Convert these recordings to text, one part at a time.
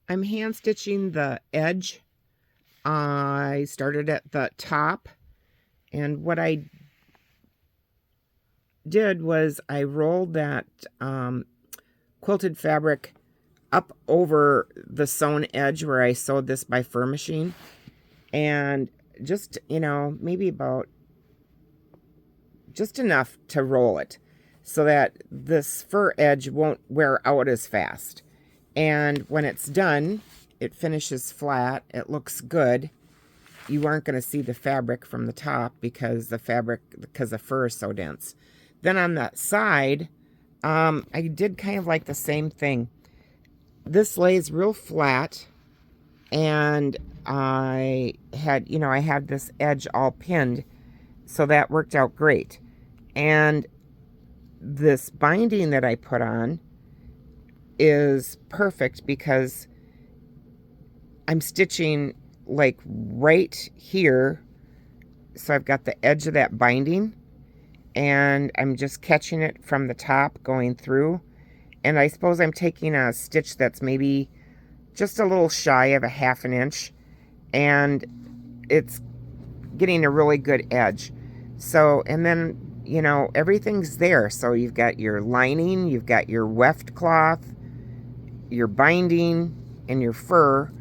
I'm hand stitching the edge. I started at the top, and what I did was I rolled that quilted fabric up over the sewn edge where I sewed this by fur machine, and just, maybe about just enough to roll it so that this fur edge won't wear out as fast. And when it's done, it finishes flat. It looks good. You aren't going to see the fabric from the top because the fur is so dense. Then on the side, I did kind of like the same thing. This lays real flat, and I had this edge all pinned, so that worked out great. And this binding that I put on is perfect because I'm stitching like right here. So I've got the edge of that binding, and I'm just catching it from the top going through. And I suppose I'm taking a stitch that's maybe just a little shy of a 1/2 inch, and it's getting a really good edge. So, and then, everything's there. So you've got your lining, you've got your weft cloth, your binding, and your fur.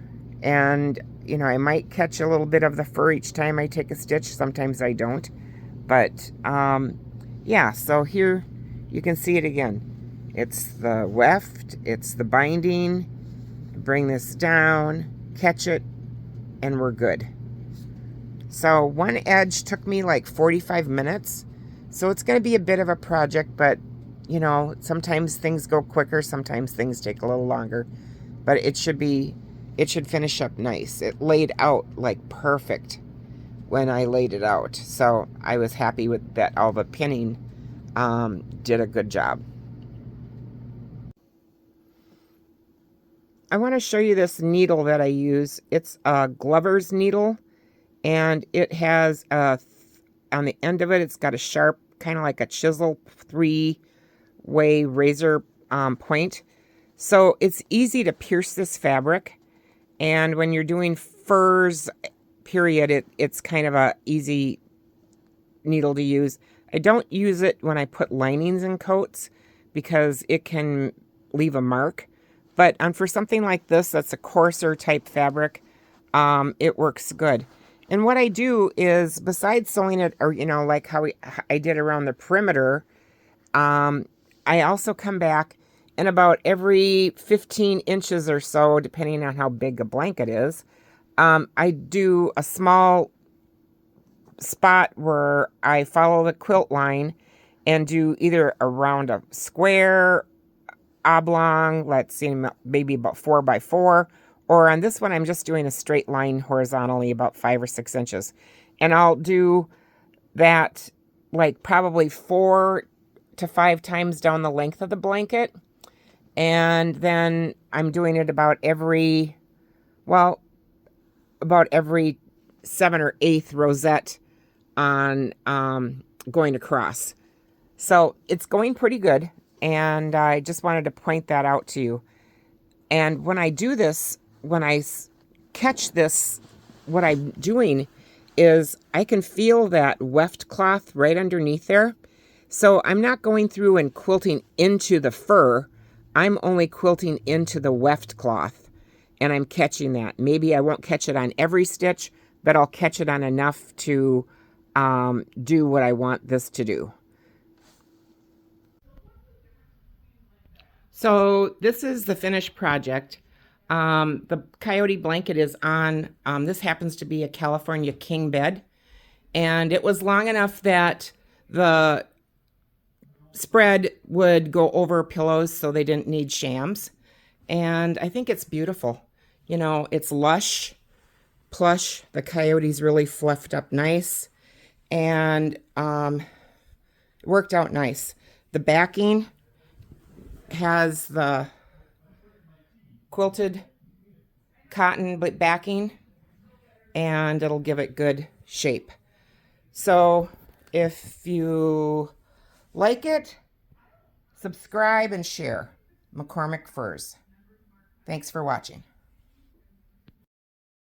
And, I might catch a little bit of the fur each time I take a stitch. Sometimes I don't. But, yeah, so here you can see it again. It's the weft, it's the binding. Bring this down, catch it, and we're good. So one edge took me like 45 minutes. So it's going to be a bit of a project, but, sometimes things go quicker, sometimes things take a little longer. But it should finish up nice. It laid out like perfect when I laid it out. So I was happy with that. All the pinning did a good job. I want to show you this needle that I use. It's a Glover's needle, and it has on the end of it, it's got a sharp, kind of like a chisel 3-way razor point. So it's easy to pierce this fabric, and when you're doing furs, period, it's kind of a easy needle to use. I don't use it when I put linings in coats because it can leave a mark. But for something like this, that's a coarser type fabric, it works good. And what I do is, besides sewing it, or, like how I did around the perimeter, I also come back, and about every 15 inches or so, depending on how big a blanket is, I do a small spot where I follow the quilt line and do either around a square, oblong, let's see, maybe about 4x4, or on this one I'm just doing a straight line horizontally about 5 or 6 inches, and I'll do that like probably 4 to 5 times down the length of the blanket. And then I'm doing it about every 7 or 8th rosette on going across. So it's going pretty good. And I just wanted to point that out to you. And when I do this, when I catch this, what I'm doing is I can feel that weft cloth right underneath there. So I'm not going through and quilting into the fur. I'm only quilting into the weft cloth. And I'm catching that. Maybe I won't catch it on every stitch, but I'll catch it on enough to do what I want this to do. So this is the finished project. The Coyote blanket is on, this happens to be a California king bed, and it was long enough that the spread would go over pillows so they didn't need shams. And I think it's beautiful. It's lush, plush. The Coyote's really fluffed up nice, and it worked out nice. The backing has the quilted cotton backing, and it'll give it good shape. So if you like it, subscribe and share. McCormick Furs. Thanks for watching.